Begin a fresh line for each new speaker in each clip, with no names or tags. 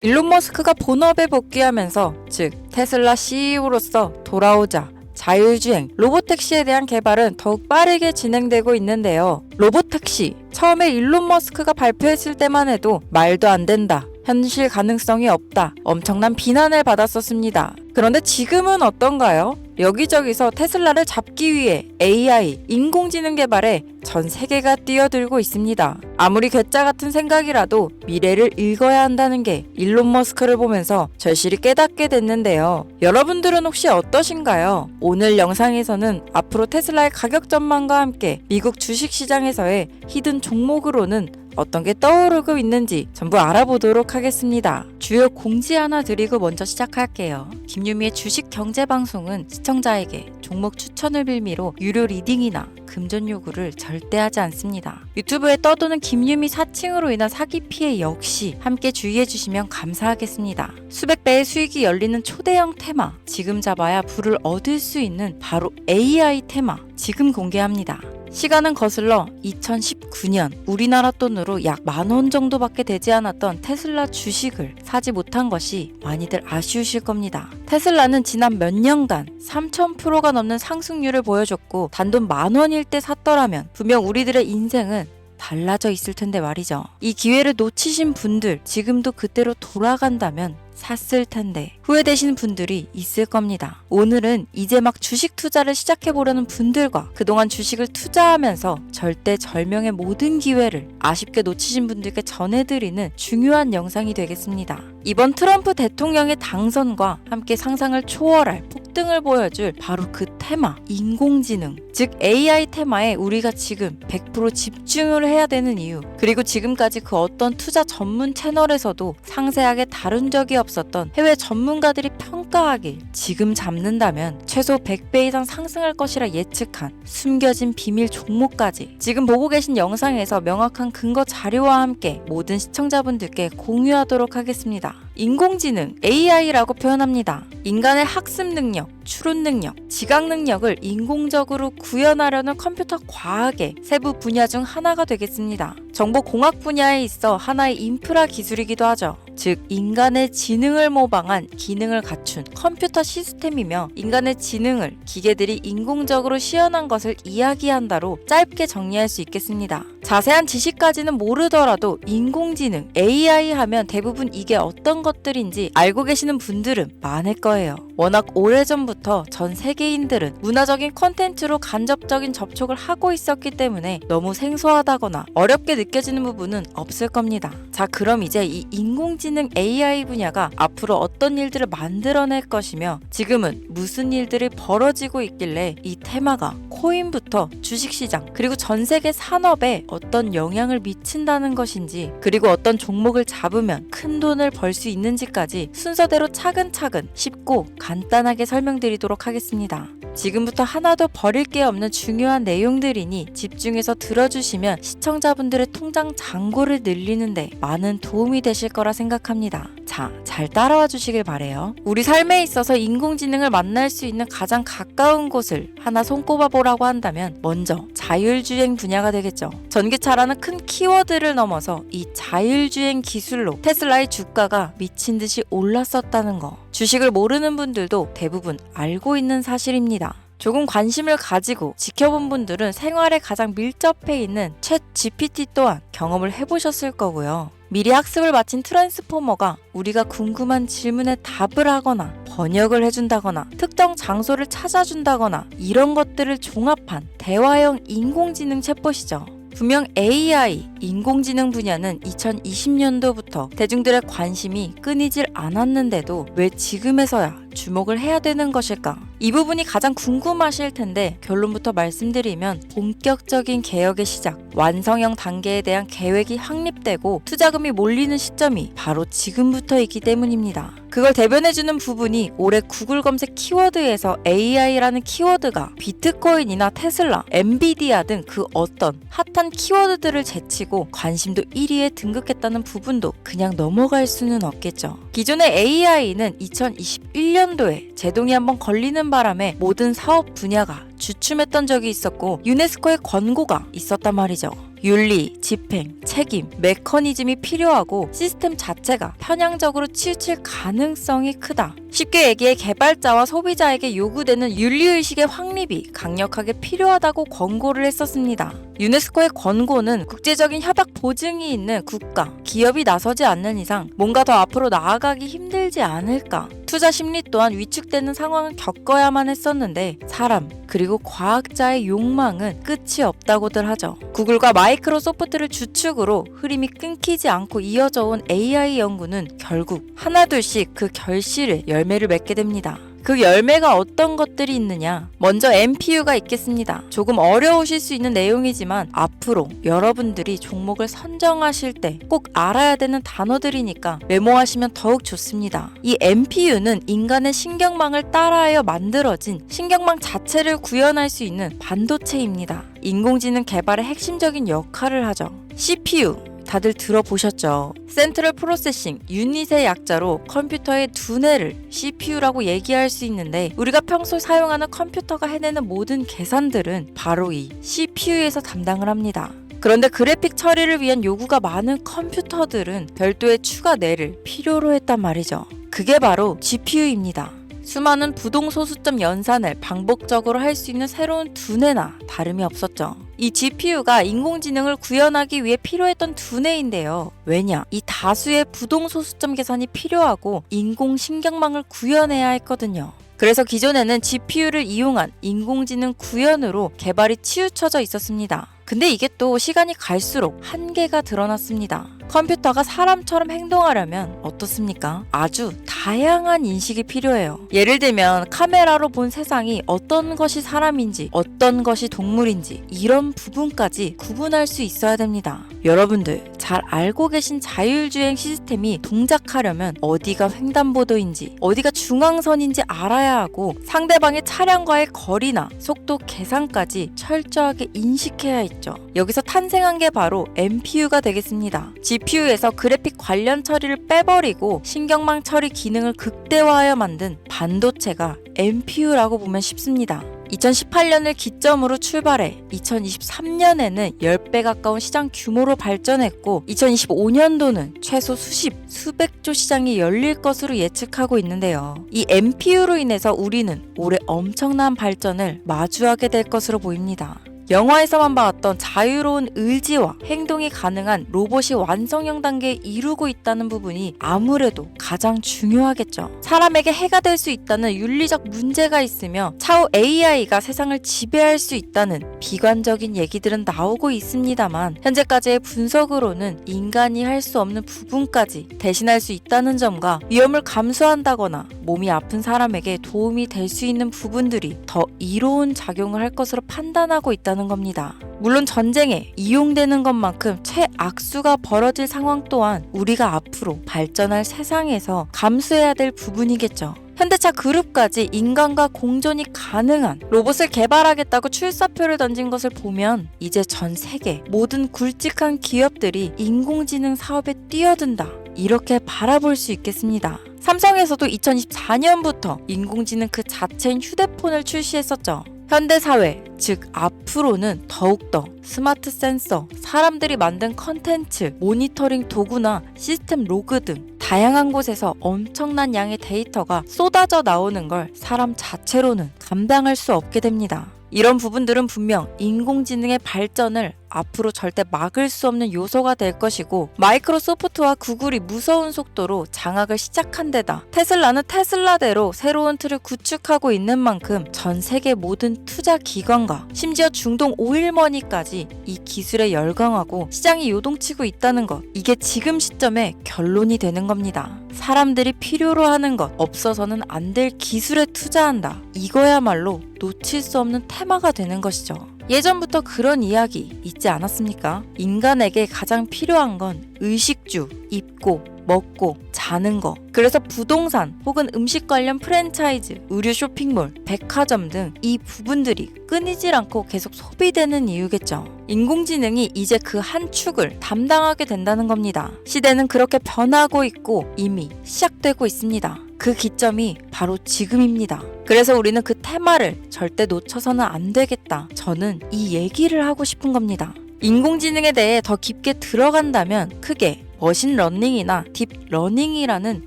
일론 머스크가 본업에 복귀하면서, 즉 테슬라 CEO로서 돌아오자 자율주행, 로봇택시에 대한 개발은 더욱 빠르게 진행되고 있는데요. 로봇택시, 처음에 일론 머스크가 발표했을 때만 해도 말도 안 된다, 현실 가능성이 없다, 엄청난 비난을 받았었습니다. 그런데 지금은 어떤가요? 여기저기서 테슬라를 잡기 위해 AI, 인공지능 개발에 전 세계가 뛰어들고 있습니다. 아무리 괴짜 같은 생각이라도 미래를 읽어야 한다는 게 일론 머스크를 보면서 절실히 깨닫게 됐는데요. 여러분들은 혹시 어떠신가요? 오늘 영상에서는 앞으로 테슬라의 가격 전망과 함께 미국 주식시장에서의 히든 종목으로는 어떤 게 떠오르고 있는지 전부 알아보도록 하겠습니다. 주요 공지 하나 드리고 먼저 시작할게요. 김유미의 주식 경제 방송은 시청자에게 종목 추천을 빌미로 유료 리딩이나 금전 요구를 절대 하지 않습니다. 유튜브에 떠도는 김유미 사칭으로 인한 사기 피해 역시 함께 주의해 주시면 감사하겠습니다. 수백 배의 수익이 열리는 초대형 테마, 지금 잡아야 부를 얻을 수 있는 바로 AI 테마, 지금 공개합니다. 시간은 거슬러 2019년 우리나라 돈으로 약 10,000원 정도밖에 되지 않았던 테슬라 주식을 사지 못한 것이 많이들 아쉬우실 겁니다. 테슬라는 지난 몇 년간 3000%가 넘는 상승률을 보여줬고, 단돈 10,000원일 때 샀더라면 분명 우리들의 인생은 달라져 있을 텐데 말이죠. 이 기회를 놓치신 분들, 지금도 그때로 돌아간다면 샀을 텐데 후회되시는 분들이 있을 겁니다. 오늘은 이제 막 주식 투자를 시작해보려는 분들과 그동안 주식을 투자하면서 절대절명의 모든 기회를 아쉽게 놓치신 분들께 전해드리는 중요한 영상이 되겠습니다. 이번 트럼프 대통령의 당선과 함께 상상을 초월할 폭등을 보여줄 바로 그 테마, 인공지능, 즉 AI 테마에 우리가 지금 100% 집중을 해야 되는 이유, 그리고 지금까지 그 어떤 투자 전문 채널에서도 상세하게 다룬 적이 없었던 해외 전문가들이 평가하길 지금 잡는다면 최소 100배 이상 상승할 것이라 예측한 숨겨진 비밀 종목까지 지금 보고 계신 영상에서 명확한 근거 자료와 함께 모든 시청자분들께 공유하도록 하겠습니다. 인공지능, AI라고 표현합니다. 인간의 학습 능력, 추론 능력, 지각 능력을 인공적으로 구현하려는 컴퓨터 과학의 세부 분야 중 하나가 되겠습니다. 정보공학 분야에 있어 하나의 인프라 기술이기도 하죠. 즉 인간의 지능을 모방한 기능을 갖춘 컴퓨터 시스템이며, 인간의 지능을 기계들이 인공적으로 시연한 것을 이야기한다로 짧게 정리할 수 있겠습니다. 자세한 지식까지는 모르더라도 인공지능, AI 하면 대부분 이게 어떤 것들인지 알고 계시는 분들은 많을 거예요. 워낙 오래전부터 전 세계인들은 문화적인 콘텐츠로 간접적인 접촉을 하고 있었기 때문에 너무 생소하다거나 어렵게 느껴지는 부분은 없을 겁니다. 자, 그럼 이제 이 인공지능 AI 분야가 앞으로 어떤 일들을 만들어낼 것이며 지금은 무슨 일들이 벌어지고 있길래 이 테마가 코인부터 주식시장 그리고 전 세계 산업에 어떤 영향을 미친다는 것인지, 그리고 어떤 종목을 잡으면 큰 돈을 벌 수 있는지까지 순서대로 차근차근 쉽고 간단하게 설명드리도록 하겠습니다. 지금부터 하나도 버릴 게 없는 중요한 내용들이니 집중해서 들어주시면 시청자분들의 통장 잔고를 늘리는데 많은 도움이 되실 거라 생각합니다. 자, 잘 따라와 주시길 바래요. 우리 삶에 있어서 인공지능을 만날 수 있는 가장 가까운 곳을 하나 손꼽아 보라고 한다면 먼저 자율주행 분야가 되겠죠. 전기차라는 큰 키워드를 넘어서 이 자율주행 기술로 테슬라의 주가가 미친 듯이 올랐었다는 거, 주식을 모르는 분들도 대부분 알고 있는 사실입니다. 조금 관심을 가지고 지켜본 분들은 생활에 가장 밀접해 있는 챗 GPT 또한 경험을 해보셨을 거고요. 미리 학습을 마친 트랜스포머가 우리가 궁금한 질문에 답을 하거나 번역을 해준다거나 특정 장소를 찾아준다거나 이런 것들을 종합한 대화형 인공지능 챗봇이죠. 분명 AI, 인공지능 분야는 2020년도부터 대중들의 관심이 끊이질 않았는데도 왜 지금에서야 주목을 해야 되는 것일까? 이 부분이 가장 궁금하실 텐데 결론부터 말씀드리면 본격적인 개혁의 시작, 완성형 단계에 대한 계획이 확립되고 투자금이 몰리는 시점이 바로 지금부터이기 때문입니다. 그걸 대변해주는 부분이 올해 구글 검색 키워드에서 AI라는 키워드가 비트코인이나 테슬라, 엔비디아 등 그 어떤 핫한 키워드들을 제치고 관심도 1위에 등극했다는 부분도 그냥 넘어갈 수는 없겠죠. 기존의 AI는 2021년도에 제동이 한번 걸리는 바람에 모든 사업 분야가 주춤했던 적이 있었고 유네스코의 권고가 있었단 말이죠. 윤리, 집행, 책임, 메커니즘이 필요하고 시스템 자체가 편향적으로 치우칠 가능성이 크다. 쉽게 얘기해 개발자와 소비자에게 요구되는 윤리의식의 확립이 강력하게 필요하다고 권고를 했었습니다. 유네스코의 권고는 국제적인 협약 보증이 있는 국가, 기업이 나서지 않는 이상 뭔가 더 앞으로 나아가기 힘들지 않을까. 투자 심리 또한 위축되는 상황을 겪어야만 했었는데 사람 그리고 과학자의 욕망은 끝이 없다고들 하죠. 구글과 마이크로소프트를 주축으로 흐름이 끊기지 않고 이어져 온 AI 연구는 결국 하나둘씩 그 결실의 열매를 맺게 됩니다. 그 열매가 어떤 것들이 있느냐? 먼저 MPU가 있겠습니다. 조금 어려우실 수 있는 내용이지만 앞으로 여러분들이 종목을 선정하실 때 꼭 알아야 되는 단어들이니까 메모하시면 더욱 좋습니다. 이 MPU는 인간의 신경망을 따라하여 만들어진 신경망 자체를 구현할 수 있는 반도체입니다. 인공지능 개발의 핵심적인 역할을 하죠. CPU 다들 들어보셨죠? 센트럴 프로세싱 유닛의 약자로 컴퓨터의 두뇌를 CPU라고 얘기할 수 있는데 우리가 평소 사용하는 컴퓨터가 해내는 모든 계산들은 바로 이 CPU에서 담당을 합니다. 그런데 그래픽 처리를 위한 요구가 많은 컴퓨터들은 별도의 추가 뇌를 필요로 했단 말이죠. 그게 바로 GPU입니다. 수많은 부동소수점 연산을 반복적으로 할 수 있는 새로운 두뇌나 다름이 없었죠. 이 GPU가 인공지능을 구현하기 위해 필요했던 두뇌인데요. 왜냐? 이 다수의 부동소수점 계산이 필요하고 인공신경망을 구현해야 했거든요. 그래서 기존에는 GPU를 이용한 인공지능 구현으로 개발이 치우쳐져 있었습니다. 근데 이게 또 시간이 갈수록 한계가 드러났습니다. 컴퓨터가 사람처럼 행동하려면 어떻습니까? 아주 다양한 인식이 필요해요. 예를 들면 카메라로 본 세상이 어떤 것이 사람인지 어떤 것이 동물인지 이런 부분까지 구분할 수 있어야 됩니다. 여러분들 잘 알고 계신 자율주행 시스템이 동작하려면 어디가 횡단보도인지 어디가 중앙선인지 알아야 하고 상대방의 차량과의 거리나 속도 계산까지 철저하게 인식해야 있죠. 여기서 탄생한 게 바로 MPU가 되겠습니다. GPU에서 그래픽 관련 처리를 빼버리고 신경망 처리 기능을 극대화하여 만든 반도체가 MPU라고 보면 쉽습니다. 2018년을 기점으로 출발해 2023년에는 10배 가까운 시장 규모로 발전했고 2025년도는 최소 수백조 시장이 열릴 것으로 예측하고 있는데요. 이 MPU로 인해서 우리는 올해 엄청난 발전을 마주하게 될 것으로 보입니다. 영화에서만 봤던 자유로운 의지와 행동이 가능한 로봇이 완성형 단계에 이루고 있다는 부분이 아무래도 가장 중요하겠죠. 사람에게 해가 될 수 있다는 윤리적 문제가 있으며 차후 AI가 세상을 지배할 수 있다는 비관적인 얘기들은 나오고 있습니다만 현재까지의 분석으로는 인간이 할 수 없는 부분까지 대신할 수 있다는 점과 위험을 감수한다거나 몸이 아픈 사람에게 도움이 될 수 있는 부분들이 더 이로운 작용을 할 것으로 판단하고 있다는 겁니다. 물론 전쟁에 이용되는 것만큼 최악수가 벌어질 상황 또한 우리가 앞으로 발전할 세상에서 감수해야 될 부분이겠죠. 현대차 그룹까지 인간과 공존이 가능한 로봇을 개발하겠다고 출사표를 던진 것을 보면 이제 전 세계 모든 굵직한 기업들이 인공지능 사업에 뛰어든다. 이렇게 바라볼 수 있겠습니다. 삼성에서도 2024년부터 인공지능 그 자체인 휴대폰을 출시했었죠. 현대사회, 즉 앞으로는 더욱더 스마트 센서, 사람들이 만든 컨텐츠, 모니터링 도구나 시스템 로그 등 다양한 곳에서 엄청난 양의 데이터가 쏟아져 나오는 걸 사람 자체로는 감당할 수 없게 됩니다. 이런 부분들은 분명 인공지능의 발전을 앞으로 절대 막을 수 없는 요소가 될 것이고 마이크로소프트와 구글이 무서운 속도로 장악을 시작한 데다 테슬라는 테슬라대로 새로운 틀을 구축하고 있는 만큼 전 세계 모든 투자 기관과 심지어 중동 오일머니까지 이 기술에 열광하고 시장이 요동치고 있다는 것, 이게 지금 시점에 결론이 되는 겁니다. 사람들이 필요로 하는 것, 없어서는 안 될 기술에 투자한다. 이거야말로 놓칠 수 없는 테마가 되는 것이죠. 예전부터 그런 이야기 있지 않았습니까? 인간에게 가장 필요한 건 의식주, 입고, 먹고, 자는 거. 그래서 부동산 혹은 음식 관련 프랜차이즈, 의류 쇼핑몰, 백화점 등 이 부분들이 끊이질 않고 계속 소비되는 이유겠죠. 인공지능이 이제 그 한 축을 담당하게 된다는 겁니다. 시대는 그렇게 변하고 있고 이미 시작되고 있습니다. 그 기점이 바로 지금입니다. 그래서 우리는 그 테마를 절대 놓쳐서는 안 되겠다. 저는 이 얘기를 하고 싶은 겁니다. 인공지능에 대해 더 깊게 들어간다면 크게 머신러닝이나 딥러닝이라는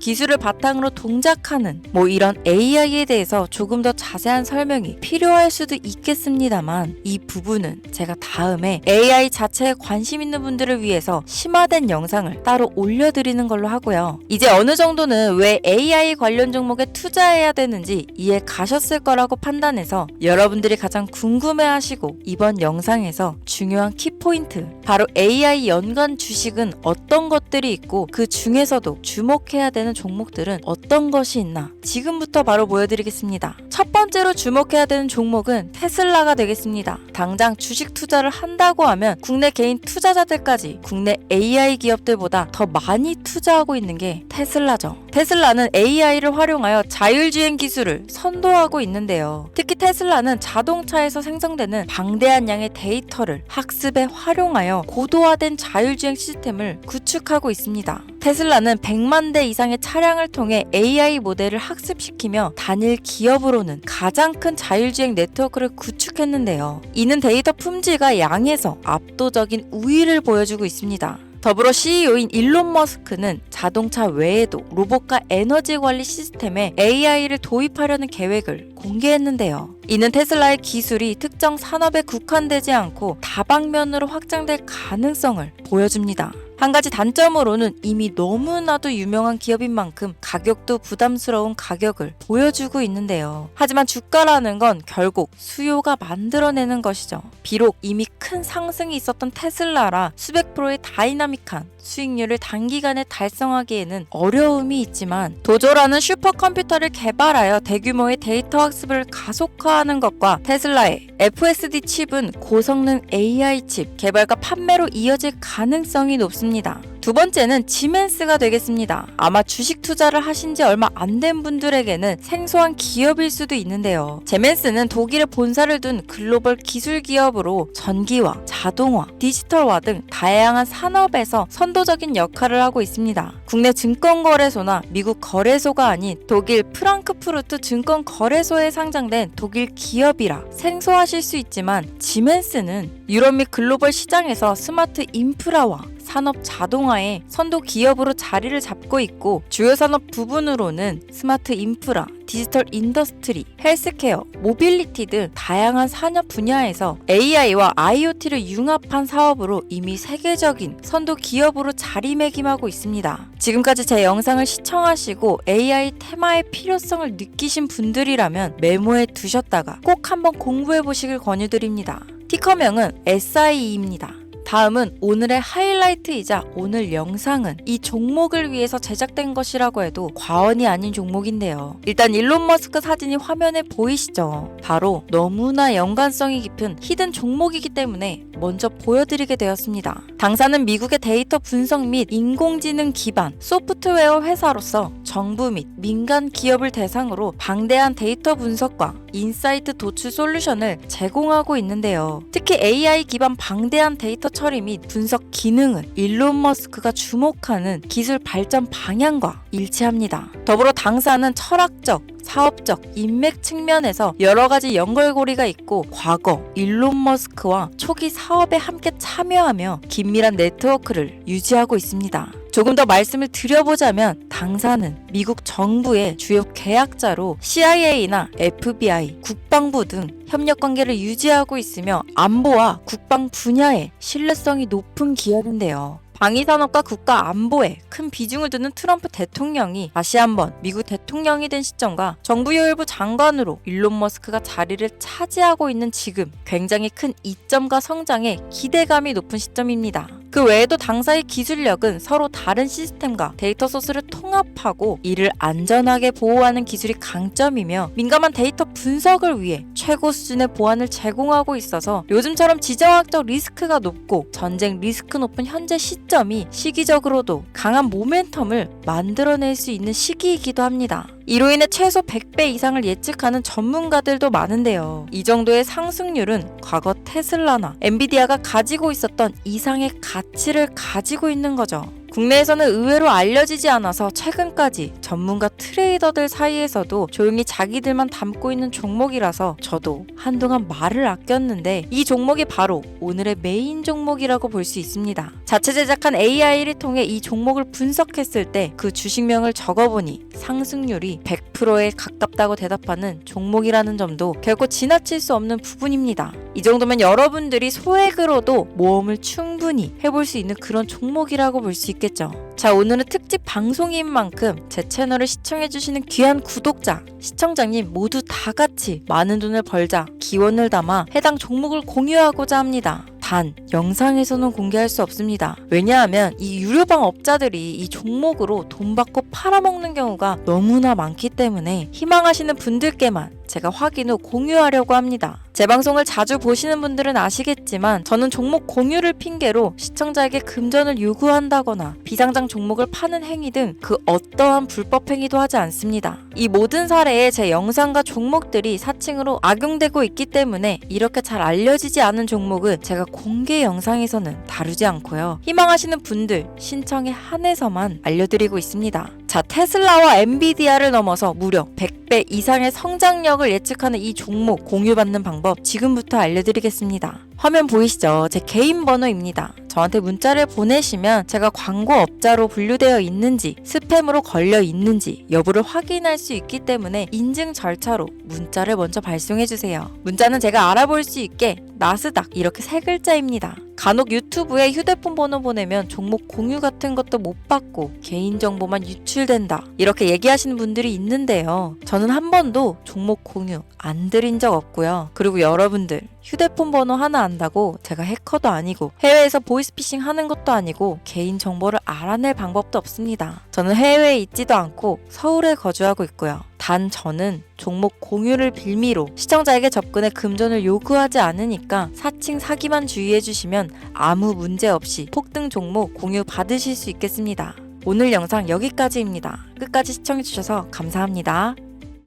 기술을 바탕으로 동작하는 이런 AI에 대해서 조금 더 자세한 설명이 필요할 수도 있겠습니다만, 이 부분은 제가 다음에 AI 자체에 관심 있는 분들을 위해서 심화된 영상을 따로 올려드리는 걸로 하고요. 이제 어느 정도는 왜 AI 관련 종목에 투자해야 되는지 이해 가셨을 거라고 판단해서 여러분들이 가장 궁금해하시고 이번 영상에서 중요한 키포인트, 바로 AI 연관 주식은 어떤 것들이 있고 그 중에서도 주목해야 되는 종목들은 어떤 것이 있나 지금부터 바로 보여드리겠습니다. 첫 번째로 주목해야 되는 종목은 테슬라가 되겠습니다. 당장 주식 투자를 한다고 하면 국내 개인 투자자들까지 국내 AI 기업들보다 더 많이 투자하고 있는 게 테슬라죠. 테슬라는 AI를 활용하여 자율주행 기술을 선도하고 있는데요. 특히 테슬라는 자동차에서 생성되는 방대한 양의 데이터를 학습에 활용하여 고도화된 자율주행 시스템을 구축하고 있습니다. 테슬라는 100만 대 이상의 차량을 통해 AI 모델을 학습시키며 단일 기업으로는 가장 큰 자율주행 네트워크를 구축했는데요. 이는 데이터 품질과 양에서 압도적인 우위를 보여주고 있습니다. 더불어 CEO인 일론 머스크는 자동차 외에도 로봇과 에너지 관리 시스템에 AI를 도입하려는 계획을 공개했는데요. 이는 테슬라의 기술이 특정 산업에 국한되지 않고 다방면으로 확장될 가능성을 보여줍니다. 한 가지 단점으로는 이미 너무나도 유명한 기업인 만큼 가격도 부담스러운 가격을 보여주고 있는데요. 하지만 주가라는 건 결국 수요가 만들어내는 것이죠. 비록 이미 큰 상승이 있었던 테슬라라 수백 프로의 다이나믹한 수익률을 단기간에 달성하기에는 어려움이 있지만, 도조라는 슈퍼컴퓨터를 개발하여 대규모의 데이터 학습을 가속화하는 것과 테슬라의 FSD 칩은 고성능 AI 칩 개발과 판매로 이어질 가능성이 높습니다. 두 번째는 지멘스가 되겠습니다. 아마 주식 투자를 하신 지 얼마 안 된 분들에게는 생소한 기업일 수도 있는데요. 지멘스는 독일에 본사를 둔 글로벌 기술 기업으로 전기화, 자동화, 디지털화 등 다양한 산업에서 선도적인 역할을 하고 있습니다. 국내 증권거래소나 미국 거래소가 아닌 독일 프랑크푸르트 증권거래소에 상장된 독일 기업이라 생소하실 수 있지만, 지멘스는 유럽 및 글로벌 시장에서 스마트 인프라와 산업 자동화의 선도 기업으로 자리를 잡고 있고, 주요 산업 부분으로는 스마트 인프라, 디지털 인더스트리, 헬스케어, 모빌리티 등 다양한 산업 분야에서 AI와 IoT를 융합한 사업으로 이미 세계적인 선도 기업으로 자리매김하고 있습니다. 지금까지 제 영상을 시청하시고 AI 테마의 필요성을 느끼신 분들이라면 메모해 두셨다가 꼭 한번 공부해 보시길 권유드립니다. 티커명은 SIE입니다. 다음은 오늘의 하이라이트이자 오늘 영상은 이 종목을 위해서 제작된 것이라고 해도 과언이 아닌 종목인데요. 일단 일론 머스크 사진이 화면에 보이시죠? 바로 너무나 연관성이 깊은 히든 종목이기 때문에 먼저 보여드리게 되었습니다. 당사는 미국의 데이터 분석 및 인공지능 기반 소프트웨어 회사로서 정부 및 민간 기업을 대상으로 방대한 데이터 분석과 인사이트 도출 솔루션을 제공하고 있는데요. 특히 AI 기반 방대한 데이터 처리 및 분석 기능은 일론 머스크가 주목하는 기술 발전 방향과 일치합니다. 더불어 당사는 철학적, 사업적, 인맥 측면에서 여러 가지 연결고리가 있고, 과거 일론 머스크와 초기 사업에 함께 참여하며 긴밀한 네트워크를 유지하고 있습니다. 조금 더 말씀을 드려보자면, 당사는 미국 정부의 주요 계약자로 CIA나 FBI, 국방부 등 협력 관계를 유지하고 있으며 안보와 국방 분야에 신뢰성이 높은 기업인데요. 방위산업과 국가 안보에 큰 비중을 두는 트럼프 대통령이 다시 한번 미국 대통령이 된 시점과 정부요일부 장관으로 일론 머스크가 자리를 차지하고 있는 지금 굉장히 큰 이점과 성장에 기대감이 높은 시점입니다. 그 외에도 당사의 기술력은 서로 다른 시스템과 데이터 소스를 통합하고 이를 안전하게 보호하는 기술이 강점이며, 민감한 데이터 분석을 위해 최고 수준의 보안을 제공하고 있어서 요즘처럼 지정학적 리스크가 높고 전쟁 리스크 높은 현재 시점이 시기적으로도 강한 모멘텀을 만들어낼 수 있는 시기이기도 합니다. 이로 인해 최소 100배 이상을 예측하는 전문가들도 많은데요. 이 정도의 상승률은 과거 테슬라나 엔비디아가 가지고 있었던 이상의 가치를 가지고 있는 거죠. 국내에서는 의외로 알려지지 않아서 최근까지 전문가 트레이더들 사이에서도 조용히 자기들만 담고 있는 종목이라서 저도 한동안 말을 아꼈는데 이 종목이 바로 오늘의 메인 종목이라고 볼 수 있습니다. 자체 제작한 AI를 통해 이 종목을 분석했을 때 그 주식명을 적어보니 상승률이 100%에 가깝다고 대답하는 종목이라는 점도 결코 지나칠 수 없는 부분입니다. 이 정도면 여러분들이 소액으로도 모험을 충분히 해볼 수 있는 그런 종목이라고 볼 수 있겠죠. 자, 오늘은 특집 방송인 만큼 제 채널을 시청해주시는 귀한 구독자, 시청자님 모두 다 같이 많은 돈을 벌자 기원을 담아 해당 종목을 공유하고자 합니다. 단, 영상에서는 공개할 수 없습니다. 왜냐하면 이 유료방 업자들이 이 종목으로 돈 받고 팔아먹는 경우가 너무나 많기 때문에 희망하시는 분들께만 제가 확인 후 공유하려고 합니다. 제 방송을 자주 보시는 분들은 아시겠지만 저는 종목 공유를 핑계로 시청자에게 금전을 요구한다거나 비상장 종목을 파는 행위 등 그 어떠한 불법 행위도 하지 않습니다. 이 모든 사례에 제 영상과 종목들이 사칭으로 악용되고 있기 때문에 이렇게 잘 알려지지 않은 종목은 제가 공개 영상에서는 다루지 않고요. 희망하시는 분들 신청에 한해서만 알려드리고 있습니다. 자, 테슬라와 엔비디아를 넘어서 무려 100배 이상의 성장력을 예측하는 이 종목 공유받는 방법 지금부터 알려드리겠습니다. 화면 보이시죠? 제 개인 번호입니다. 저한테 문자를 보내시면 제가 광고업자로 분류되어 있는지 스팸으로 걸려 있는지 여부를 확인할 수 있기 때문에 인증 절차로 문자를 먼저 발송해주세요. 문자는 제가 알아볼 수 있게 나스닥 이렇게 세 글자입니다. 간혹 유튜브에 휴대폰 번호 보내면 종목 공유 같은 것도 못 받고 개인정보만 유출된다 이렇게 얘기하시는 분들이 있는데요. 저는 한 번도 종목 공유 안 드린 적 없고요. 그리고 여러분들 휴대폰 번호 하나 안다고 제가 해커도 아니고 해외에서 보이스피싱 하는 것도 아니고 개인정보를 알아낼 방법도 없습니다. 저는 해외에 있지도 않고 서울에 거주하고 있고요. 단 저는 종목 공유를 빌미로 시청자에게 접근해 금전을 요구하지 않으니까 사칭 사기만 주의해주시면 아무 문제 없이 폭등 종목 공유 받으실 수 있겠습니다. 오늘 영상 여기까지입니다. 끝까지 시청해주셔서 감사합니다.